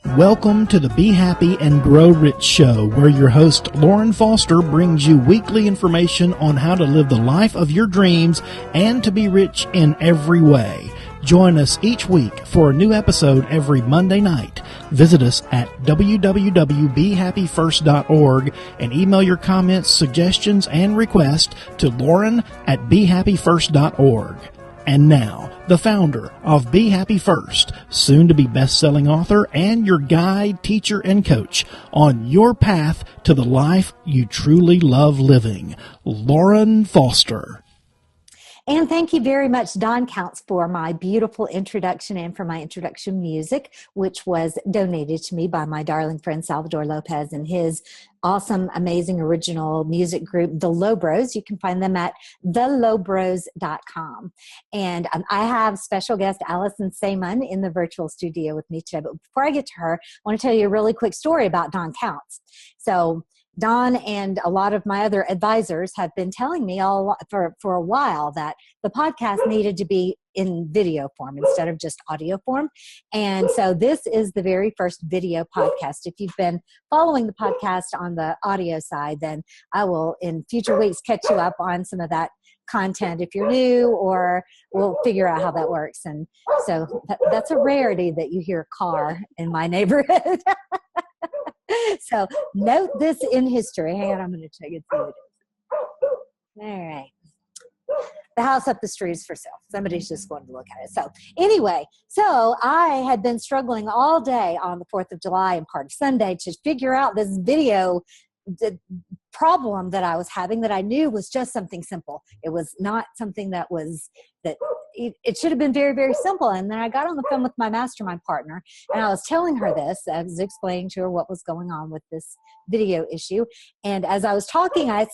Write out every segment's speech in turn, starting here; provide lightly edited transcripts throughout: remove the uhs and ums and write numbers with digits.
Welcome to the Be Happy and Grow Rich show, where your host Lauren Foster brings you weekly information on how to live the life of your dreams and to be rich in every way. Join us each week for a new episode every Monday night. Visit us at www.behappyfirst.org and email your comments, suggestions, and requests to lauren@behappyfirst.org. And now, the founder of Be Happy First, soon to be best-selling author and your guide, teacher, and coach on your path to the life you truly love living, Lauren Foster. And thank you very much, Don Counts, for my beautiful introduction and for my introduction music, which was donated to me by my darling friend Salvador Lopez and his awesome, amazing original music group, The Lobros. You can find them at thelobros.com. And I have special guest Allison Saman in the virtual studio with me today. But before I get to her, I want to tell you a really quick story about Don Counts. So Don and a lot of my other advisors have been telling me for a while that the podcast needed to be in video form instead of just audio form. And so this is the very first video podcast. If you've been following the podcast on the audio side, then I will in future weeks catch you up on some of that content if you're new, or we'll figure out how that works. And so that's a rarity that you hear a car in my neighborhood. So note this in history. Hang on, I'm going to check it. See what it is. All right. The house up the street is for sale. Somebody's just going to look at it. So anyway, so I had been struggling all day on the 4th of July and part of Sunday to figure out this video problem that I was having that I knew was just something simple. It was not something that it should have been very, very simple. And then I got on the phone with my mastermind partner and I was telling her this. I was explaining to her what was going on with this video issue. And as I was talking, I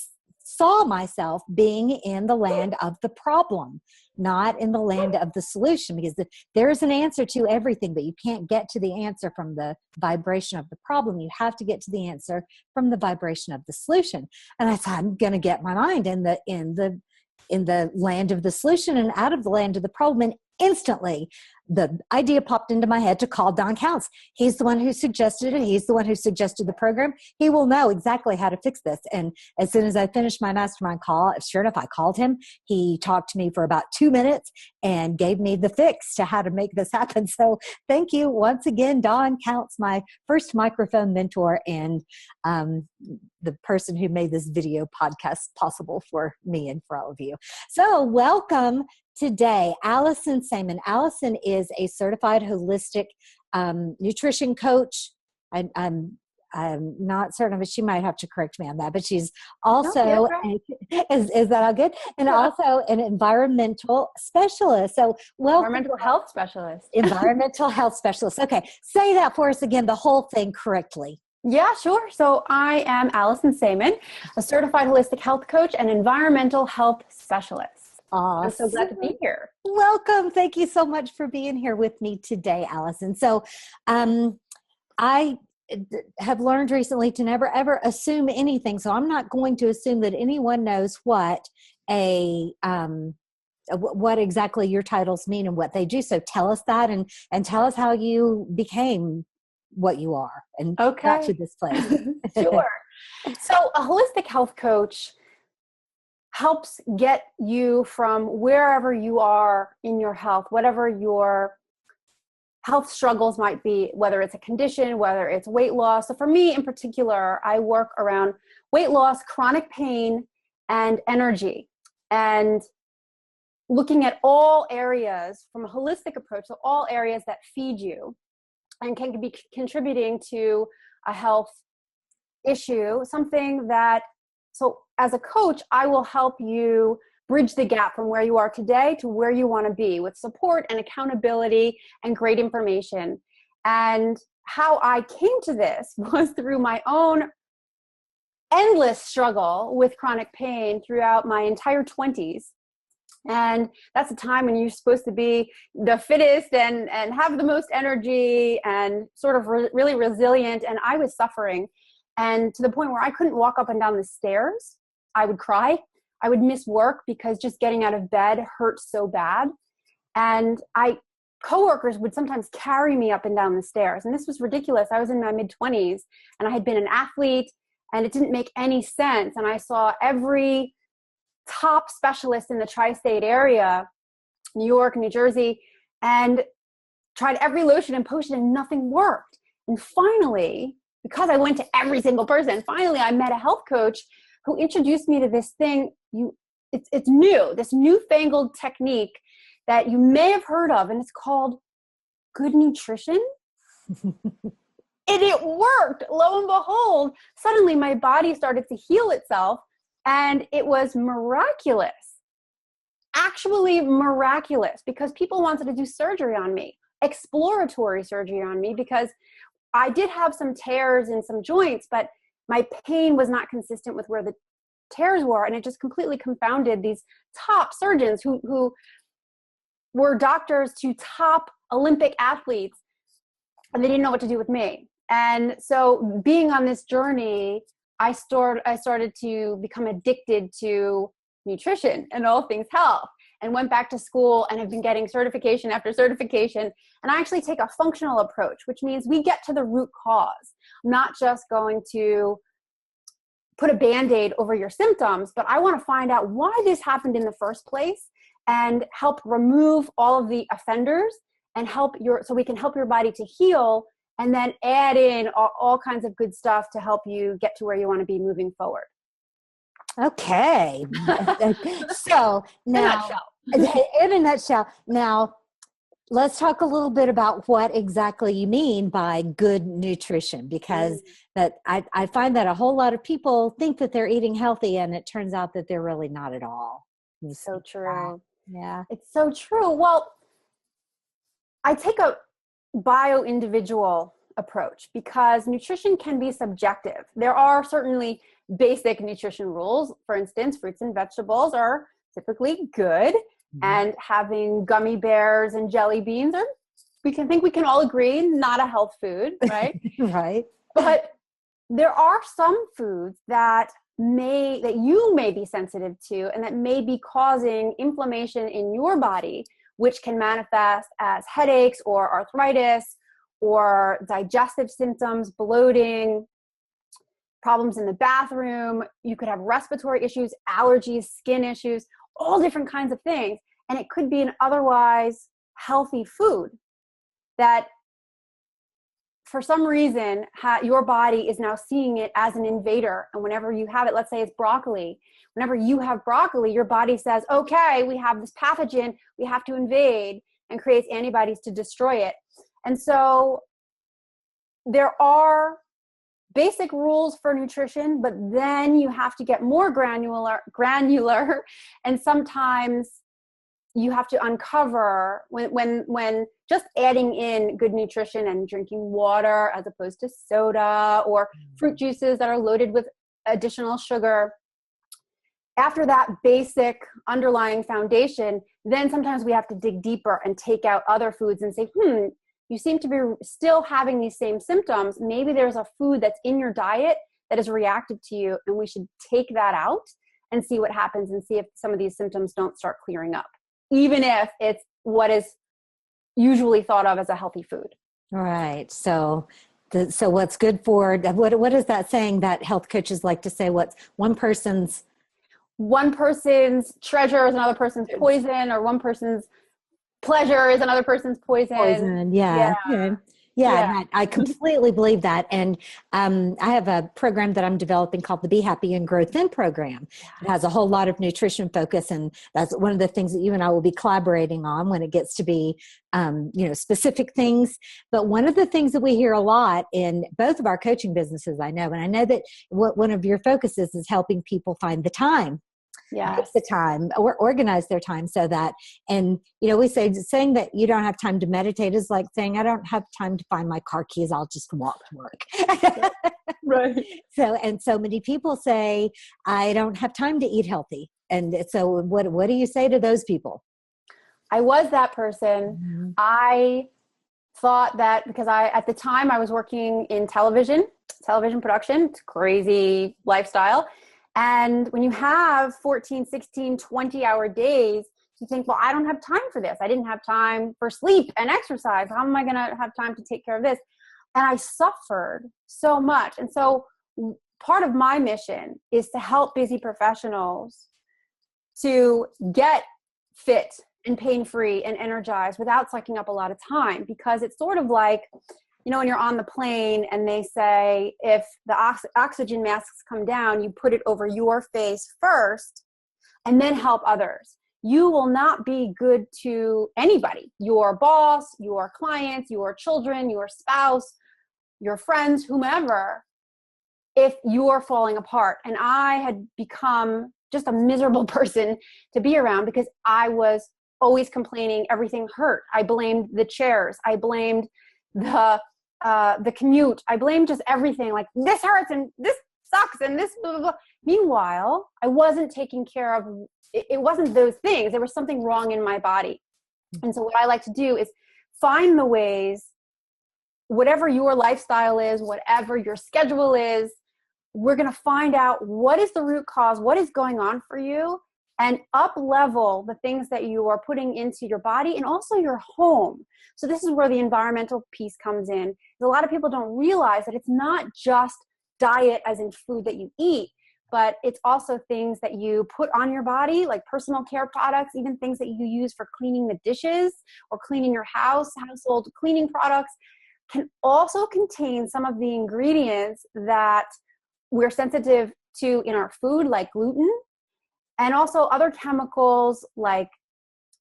saw myself being in the land of the problem, not in the land of the solution, because there is an answer to everything, but you can't get to the answer from the vibration of the problem. You have to get to the answer from the vibration of the solution. And I thought, I'm going to get my mind in the land of the solution and out of the land of the problem. And instantly the idea popped into my head to call Don Counts. He's the one who suggested it. He's the one who suggested the program. He will know exactly how to fix this. And as soon as I finished my mastermind call, sure enough, I called him. He talked to me for about 2 minutes and gave me the fix to how to make this happen. So thank you once again, Don Counts, my first microphone mentor and the person who made this video podcast possible for me and for all of you. So welcome today, Allison Saman. Allison is a certified holistic nutrition coach. I'm not certain, but she might have to correct me on that. But she's also, is that all good? And also an environmental specialist. So, environmental health specialist. Environmental health specialist. Okay, say that for us again, the whole thing correctly. Yeah, sure. So I am Allison Saman, a certified holistic health coach and environmental health specialist. Awesome. I'm so glad to be here. Welcome. Thank you so much for being here with me today, Allison. So I have learned recently to never, ever assume anything. So I'm not going to assume that anyone knows what exactly your titles mean and what they do. So tell us that and tell us how you became what you are and got to this place. Sure. So a holistic health coach helps get you from wherever you are in your health, whatever your health struggles might be, whether it's a condition, whether it's weight loss. So for me in particular, I work around weight loss, chronic pain, and energy, and looking at all areas from a holistic approach, so all areas that feed you and can be contributing to a health issue, something that, so as a coach, I will help you bridge the gap from where you are today to where you want to be with support and accountability and great information. And how I came to this was through my own endless struggle with chronic pain throughout my entire 20s. And that's a time when you're supposed to be the fittest and have the most energy and sort of really resilient. And I was suffering, and to the point where I couldn't walk up and down the stairs. I would cry. I would miss work because just getting out of bed hurt so bad. And I coworkers would sometimes carry me up and down the stairs. And this was ridiculous. I was in my mid-20s and I had been an athlete and it didn't make any sense. And I saw every top specialist in the tri-state area, New York, New Jersey, and tried every lotion and potion and nothing worked. And finally, because I went to every single person, finally I met a health coach who introduced me to this thing. It's new, this newfangled technique that you may have heard of, and it's called good nutrition. And it worked. Lo and behold, suddenly my body started to heal itself, and it was miraculous. Actually miraculous, because people wanted to do surgery on me, exploratory surgery on me, because I did have some tears in some joints, but my pain was not consistent with where the tears were, and it just completely confounded these top surgeons who were doctors to top Olympic athletes, and they didn't know what to do with me. And so being on this journey, I started to become addicted to nutrition and all things health, and went back to school and have been getting certification after certification. And I actually take a functional approach, which means we get to the root cause, not just going to put a Band-Aid over your symptoms, but I want to find out why this happened in the first place and help remove all of the offenders and so we can help your body to heal, and then add in all kinds of good stuff to help you get to where you want to be moving forward. Okay. So now, in a nutshell, now let's talk a little bit about what exactly you mean by good nutrition, because that I find that a whole lot of people think that they're eating healthy, and it turns out that they're really not at all. So true. Yeah. It's so true. Well, I take a bio-individual approach because nutrition can be subjective. There are certainly basic nutrition rules. For instance, fruits and vegetables are typically good, and having gummy bears and jelly beans we can all agree, not a health food, right? Right. But there are some foods that you may be sensitive to, and that may be causing inflammation in your body, which can manifest as headaches or arthritis or digestive symptoms, bloating, problems in the bathroom. You could have respiratory issues, allergies, skin issues, all different kinds of things. And it could be an otherwise healthy food that for some reason your body is now seeing it as an invader. And whenever you have it, let's say it's broccoli, whenever you have broccoli, your body says, okay, we have this pathogen, we have to invade, and creates antibodies to destroy it. And so there are basic rules for nutrition, but then you have to get more granular, and sometimes you have to uncover when just adding in good nutrition and drinking water as opposed to soda or fruit juices that are loaded with additional sugar. After that basic underlying foundation, then sometimes we have to dig deeper and take out other foods and say, you seem to be still having these same symptoms. Maybe there's a food that's in your diet that is reactive to you, and we should take that out and see what happens and see if some of these symptoms don't start clearing up, even if it's what is usually thought of as a healthy food. Right. So what's good for, what is that saying that health coaches like to say? What's one person's treasure is another person's poison, or one person's pleasure is another person's poison. Yeah. I completely believe that. And I have a program that I'm developing called the Be Happy and Grow Thin program. It has a whole lot of nutrition focus, and that's one of the things that you and I will be collaborating on when it gets to be specific things. But one of the things that we hear a lot in both of our coaching businesses, I know, and I know that one of your focuses is helping people find the time. Yes. The time, or organize their time so that, and we say saying that you don't have time to meditate is like saying I don't have time to find my car keys, I'll just walk to work. Right. So many people say I don't have time to eat healthy, and so what do you say to those people? I was that person. Mm-hmm. I thought that because at the time I was working in television production, it's a crazy lifestyle. And when you have 14, 16, 20-hour days, You think, well, I don't have time for this. I didn't have time for sleep and exercise. How am I going to have time to take care of this? And I suffered so much. And so part of my mission is to help busy professionals to get fit and pain-free and energized without sucking up a lot of time, because it's sort of like, you know, when you're on the plane and they say, if the oxygen masks come down, you put it over your face first and then help others. You will not be good to anybody, your boss, your clients, your children, your spouse, your friends, whomever, if you're falling apart. And I had become just a miserable person to be around because I was always complaining everything hurt. I blamed the chairs. I blamed the commute. I blamed just everything, like this hurts and this sucks and this blah, blah, blah. Meanwhile, I wasn't taking care of, it wasn't those things. There was something wrong in my body. And so what I like to do is find the ways, whatever your lifestyle is, whatever your schedule is, we're going to find out what is the root cause, what is going on for you, and up level the things that you are putting into your body and also your home. So this is where the environmental piece comes in. A lot of people don't realize that it's not just diet as in food that you eat, but it's also things that you put on your body, like personal care products, even things that you use for cleaning the dishes or cleaning your house, household cleaning products can also contain some of the ingredients that we're sensitive to in our food, like gluten, and also other chemicals like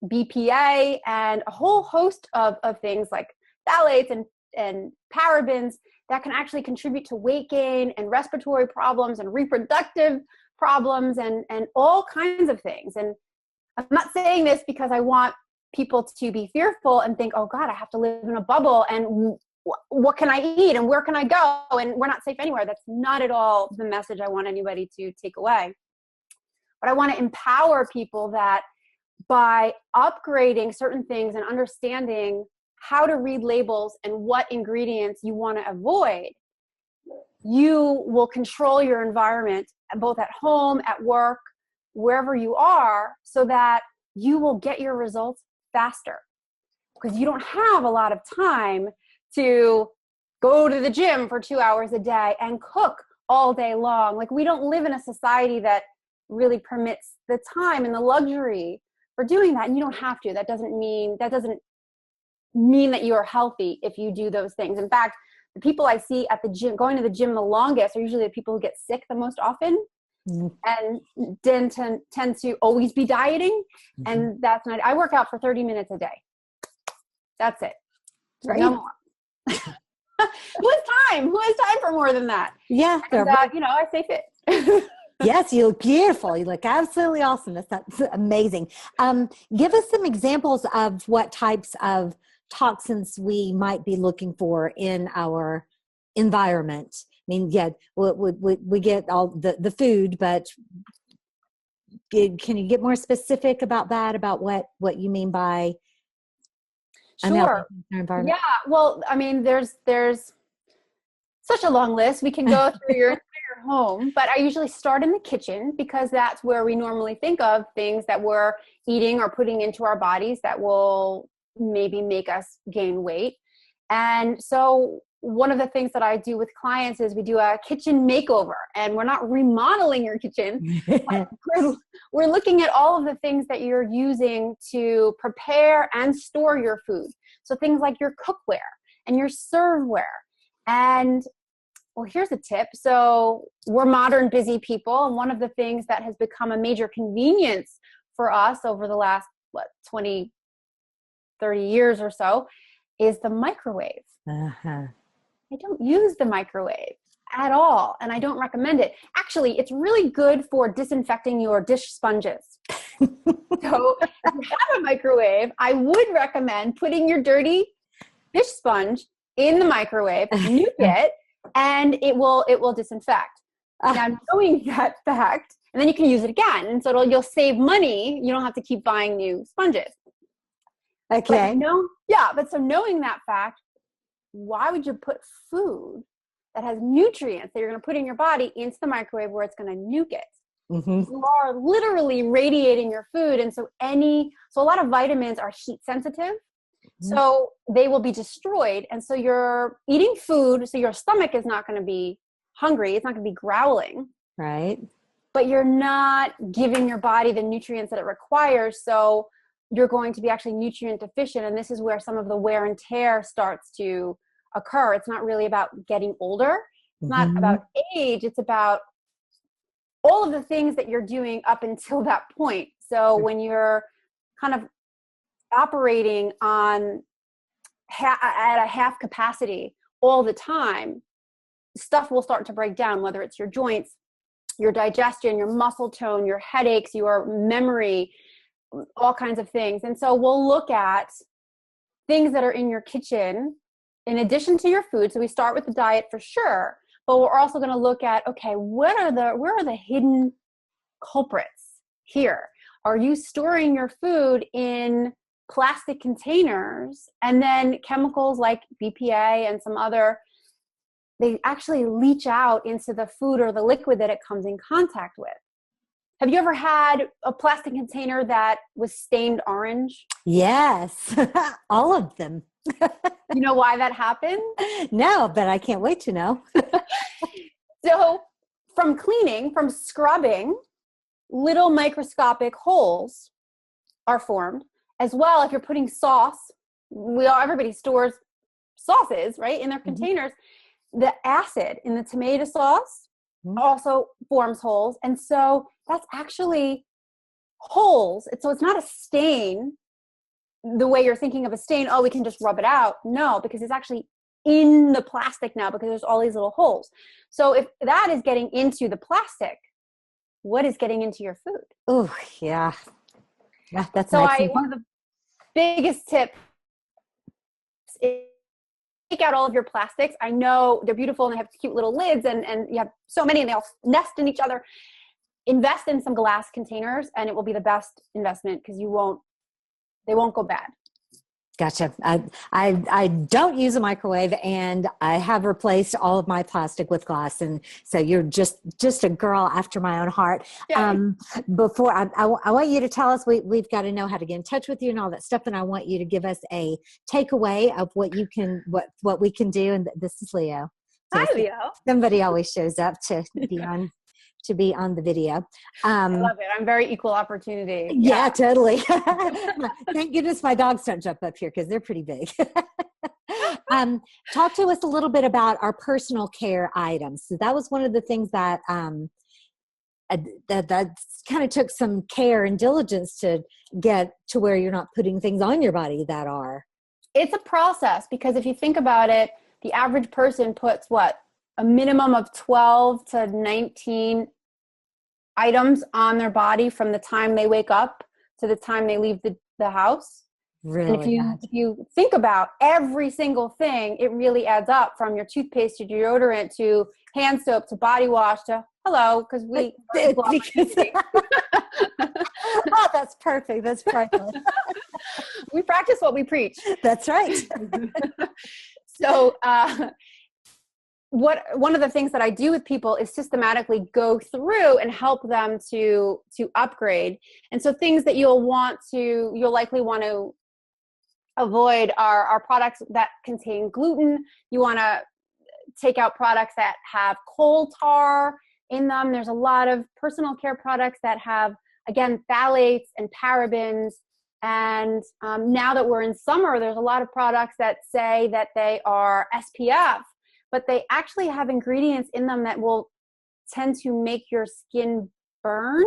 BPA and a whole host of things like phthalates and parabens that can actually contribute to weight gain and respiratory problems and reproductive problems and all kinds of things. And I'm not saying this because I want people to be fearful and think, oh God, I have to live in a bubble and what can I eat and where can I go? And we're not safe anywhere. That's not at all the message I want anybody to take away. But I want to empower people that by upgrading certain things and understanding how to read labels and what ingredients you want to avoid, you will control your environment, both at home, at work, wherever you are, so that you will get your results faster. Because you don't have a lot of time to go to the gym for 2 hours a day and cook all day long. Like, we don't live in a society that really permits the time and the luxury for doing that. And you don't have to. That doesn't mean that you are healthy if you do those things. In fact, the people I see at the gym, going to the gym the longest, are usually the people who get sick the most often. Mm-hmm. And then tend to always be dieting. Mm-hmm. And that's not, I work out for 30 minutes a day. That's it. Right. No more. Who has time for more than that? Yeah. And, I stay fit. Yes, you look beautiful. You look absolutely awesome. That's amazing. Give us some examples of what types of toxins we might be looking for in our environment. I mean, yeah, we get all the food, but can you get more specific about that, about what you mean by sure. Environment? Yeah, well, I mean, there's such a long list. We can go through your entire home, but I usually start in the kitchen because that's where we normally think of things that we're eating or putting into our bodies that will maybe make us gain weight. And so one of the things that I do with clients is we do a kitchen makeover, and we're not remodeling your kitchen. We're looking at all of the things that you're using to prepare and store your food. So things like your cookware and your serveware. And well, here's a tip. So we're modern, busy people. And one of the things that has become a major convenience for us over the last, 20, 30 years or so is the microwave. Uh-huh. I don't use the microwave at all, and I don't recommend it. Actually, it's really good for disinfecting your dish sponges. So if you have a microwave, I would recommend putting your dirty dish sponge in the microwave, nuke it, and it will disinfect. Now, knowing that fact, and then you can use it again, and so you'll save money. You don't have to keep buying new sponges. Okay. But so knowing that fact, why would you put food that has nutrients that you're going to put in your body into the microwave where it's going to nuke it? Mm-hmm. You are literally radiating your food. And so a lot of vitamins are heat sensitive. So they will be destroyed. And so you're eating food, so your stomach is not going to be hungry. It's not going to be growling. Right. But you're not giving your body the nutrients that it requires. So you're going to be actually nutrient deficient. And this is where some of the wear and tear starts to occur. It's not really about getting older. It's not about age. It's about all of the things that you're doing up until that point. So when you're kind of operating on at a half capacity all the time, stuff will start to break down, whether it's your joints, your digestion, your muscle tone, your headaches, your memory, all kinds of things. And so we'll look at things that are in your kitchen in addition to your food. So we start with the diet for sure, but we're also going to look at, okay, where are the hidden culprits here? Are you storing your food in plastic containers, and then chemicals like BPA and some other, they actually leach out into the food or the liquid that it comes in contact with? Have you ever had a plastic container that was stained orange? Yes, all of them. You know why that happened? No, but I can't wait to know. So from cleaning, from scrubbing, little microscopic holes are formed. As well, if you're putting sauce, everybody stores sauces, right, in their containers. The acid in the tomato sauce also forms holes. And so that's actually holes. So it's not a stain the way you're thinking of a stain. Oh, we can just rub it out. No, because it's actually in the plastic now because there's all these little holes. So if that is getting into the plastic, what is getting into your food? Oh, yeah. Yeah, that's so nice. one of the biggest tips is take out all of your plastics. I know they're beautiful and they have cute little lids and you have so many and they all nest in each other. Invest in some glass containers and it will be the best investment because they won't go bad. Gotcha. I don't use a microwave and I have replaced all of my plastic with glass. And so you're just a girl after my own heart. Before I want you to tell us, we've got to know how to get in touch with you and all that stuff. And I want you to give us a takeaway of what we can do. And this is Leo. Hi, Leo. Somebody always shows up to be on the video. I love it. I'm very equal opportunity. Yeah, totally. Thank goodness my dogs don't jump up here because they're pretty big. Talk to us a little bit about our personal care items. So that was one of the things that that kind of took some care and diligence to get to where you're not putting things on your body that are. It's a process because if you think about it, the average person puts a minimum of 12 to 19 items on their body from the time they wake up to the time they leave the house. Really? And if you think about every single thing, it really adds up from your toothpaste to deodorant to hand soap to body wash to because we oh, that's perfect. That's perfect. We practice what we preach. That's right. So one of the things that I do with people is systematically go through and help them to upgrade. And so things that you'll likely want to avoid are products that contain gluten. You want to take out products that have coal tar in them. There's a lot of personal care products that have, again, phthalates and parabens. And now that we're in summer, there's a lot of products that say that they are SPF, but they actually have ingredients in them that will tend to make your skin burn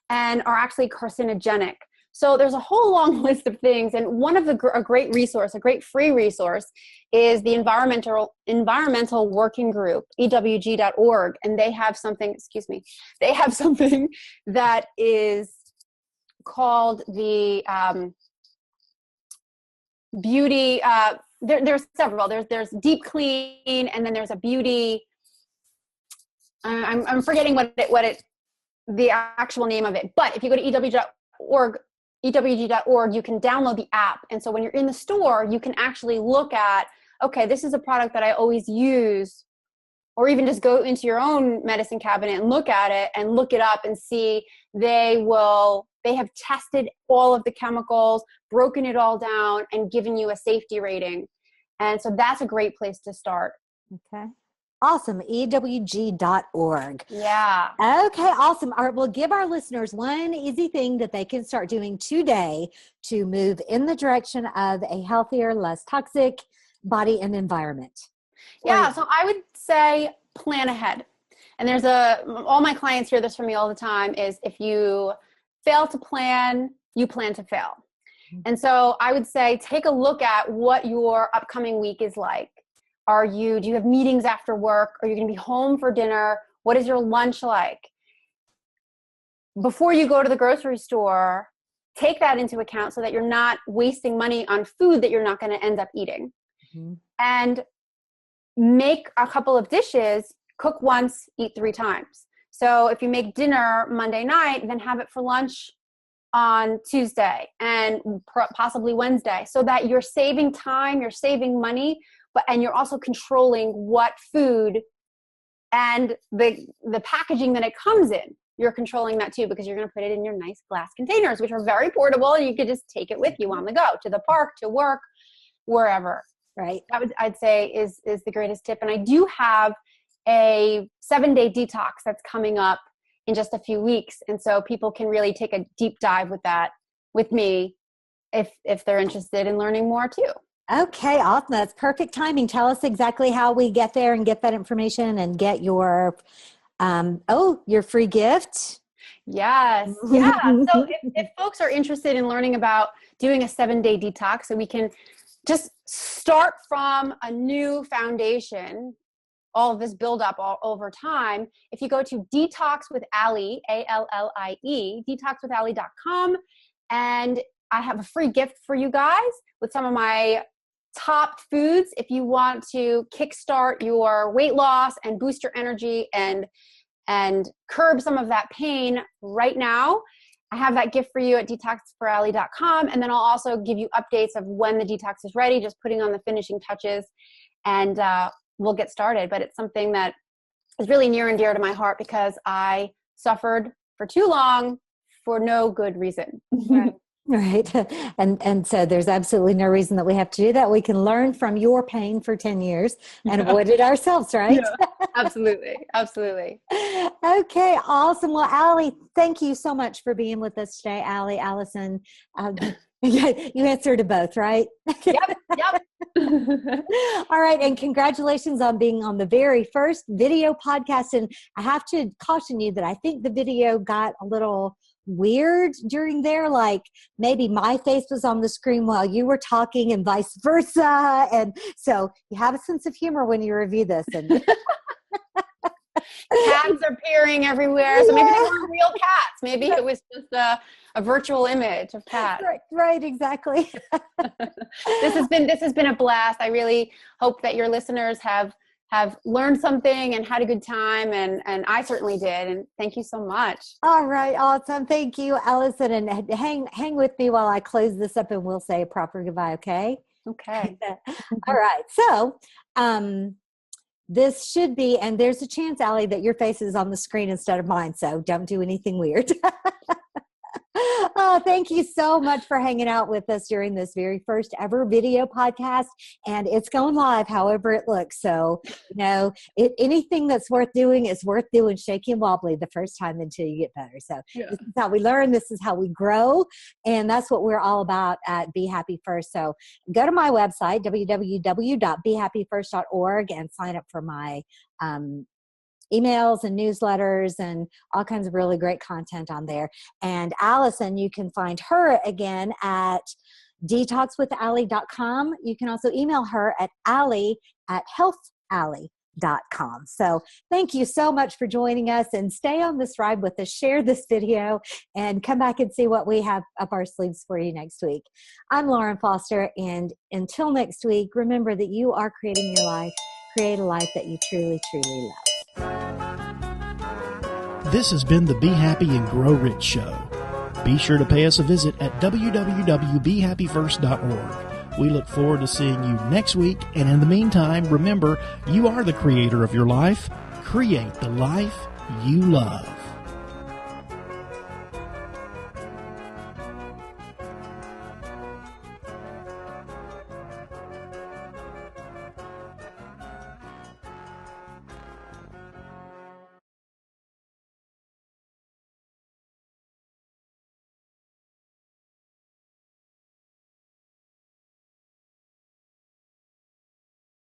and are actually carcinogenic. So there's a whole long list of things. And one of a great resource, a great free resource is the Environmental Working Group, EWG.org. And they have something that is called the beauty, there's several. There's deep clean, and then there's a beauty. I'm forgetting what the actual name of it. But if you go to EWG.org, you can download the app, and so when you're in the store, you can actually look at, okay, this is a product that I always use, or even just go into your own medicine cabinet and look at it and look it up and see they have tested all of the chemicals, broken it all down, and given you a safety rating. And so that's a great place to start. Okay. Awesome. EWG.org. Yeah. Okay, awesome. All right, we'll give our listeners one easy thing that they can start doing today to move in the direction of a healthier, less toxic body and environment. Yeah, so I would say plan ahead. And all my clients hear this from me all the time is if you fail to plan, you plan to fail. And so I would say take a look at what your upcoming week is like. Do you have meetings after work? Are you going to be home for dinner? What is your lunch like? Before you go to the grocery store, take that into account so that you're not wasting money on food that you're not going to end up eating. Mm-hmm. And make a couple of dishes, cook once, eat 3 times. So if you make dinner Monday night, then have it for lunch on Tuesday and possibly Wednesday, so that you're saving time, you're saving money, and you're also controlling what food and the packaging that it comes in. You're controlling that too, because you're going to put it in your nice glass containers, which are very portable, and you could just take it with you on the go to the park, to work, wherever. Right. I'd say is the greatest tip. And I do have a 7-day detox that's coming up in just a few weeks. And so people can really take a deep dive with that with me if they're interested in learning more too. Okay, awesome. That's perfect timing. Tell us exactly how we get there and get that information and get your free gift. Yes. Yeah. So if folks are interested in learning about doing a 7-day detox, so we can just start from a new foundation, all of this build up all over time. If you go to Detox with Allie, ALLIE, detoxwithallie.com, and I have a free gift for you guys with some of my top foods if you want to kickstart your weight loss and boost your energy and curb some of that pain right now. I have that gift for you at detoxforallie.com. And then I'll also give you updates of when the detox is ready, just putting on the finishing touches, and we'll get started. But it's something that is really near and dear to my heart because I suffered for too long for no good reason. Right. Right. And so there's absolutely no reason that we have to do that. We can learn from your pain for 10 years and avoid it ourselves, right? Yeah, absolutely. Absolutely. Okay. Awesome. Well, Allie, thank you so much for being with us today. Allie, Allison, you answered to both, right? Yep. All right. And congratulations on being on the very first video podcast. And I have to caution you that I think the video got a little weird during there, like maybe my face was on the screen while you were talking and vice versa, and so you have a sense of humor when you review this. And cats are appearing everywhere, so maybe they weren't real cats, maybe it was just a virtual image of cats. Right, exactly. This has been a blast. I really hope that your listeners have learned something and had a good time, and I certainly did. And thank you so much. All right. Awesome. Thank you, Allison. And hang with me while I close this up and we'll say a proper goodbye. Okay. Okay. All right. So, this should be, and there's a chance, Allie, that your face is on the screen instead of mine. So don't do anything weird. Oh, thank you so much for hanging out with us during this very first ever video podcast. And it's going live however it looks. So, anything that's worth doing is worth doing shaky and wobbly the first time until you get better. So This is how we learn. This is how we grow. And that's what we're all about at Be Happy First. So go to my website, www.behappyfirst.org, and sign up for my emails and newsletters and all kinds of really great content on there. And Allison, you can find her again at detoxwithallie.com. You can also email her at allie@healthallie.com. So thank you so much for joining us, and stay on this ride with us. Share this video and come back and see what we have up our sleeves for you next week. I'm Lauren Foster, and until next week, remember that you are creating your life. Create a life that you truly, truly love. This has been the Be Happy and Grow Rich Show. Be sure to pay us a visit at www.behappyfirst.org, We look forward to seeing you next week. And in the meantime, remember, you are the creator of your life. Create the life you love.